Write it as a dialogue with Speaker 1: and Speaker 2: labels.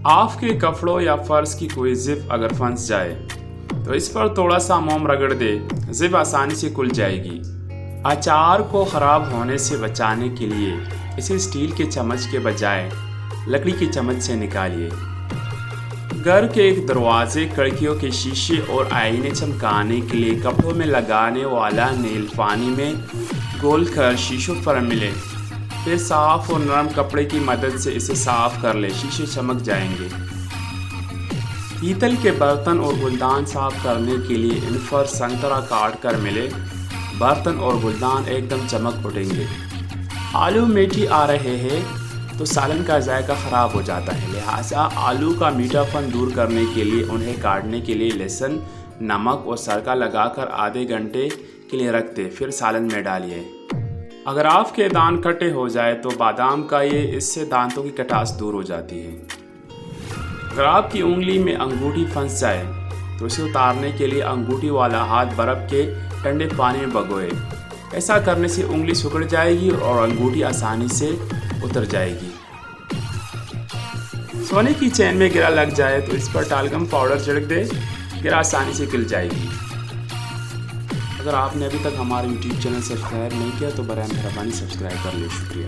Speaker 1: आपके कपड़ों या फर्श की कोई जिप अगर फंस जाए तो इस पर थोड़ा सा मोम रगड़ दे, जिप आसानी से खुल जाएगी। अचार को ख़राब होने से बचाने के लिए इसे स्टील के चम्मच के बजाय लकड़ी की चम्मच से निकालिए। घर के एक दरवाजे, खिड़कियों के शीशे और आईने चमकाने के लिए कपड़ों में लगाने वाला नेल पानी में घोलकर शीशों पर मिले, फिर साफ और नरम कपड़े की मदद से इसे साफ कर ले, शीशे चमक जाएंगे। पीतल के बर्तन और गुलदान साफ करने के लिए इन पर संतरा काट कर मिले, बर्तन और गुलदान एकदम चमक उठेंगे। आलू मीठी आ रहे हैं तो सालन का जायका ख़राब हो जाता है, लिहाजा आलू का मीठापन दूर करने के लिए उन्हें काटने के लिए लहसुन, नमक और सिरका लगाकर आधे घंटे के लिए रख दें, फिर सालन में डालिए। अगर आपके दांत खट्टे हो जाए तो बादाम खाइए, इससे दांतों की खटास दूर हो जाती है। अगर आपकी उंगली में अंगूठी फंस जाए तो इसे उतारने के लिए अंगूठी वाला हाथ बर्फ़ के ठंडे पानी में भिगोए। ऐसा करने से उंगली सिकुड़ जाएगी और अंगूठी आसानी से उतर जाएगी। सोने की चेन में गिरा लग जाए तो इस पर टालगम पाउडर छिड़क दे, गिरा आसानी से खिल जाएगी। अगर आपने अभी तक हमारे YouTube चैनल सब्सक्राइब नहीं किया तो बराए मेहरबानी सब्सक्राइब कर ले। शुक्रिया।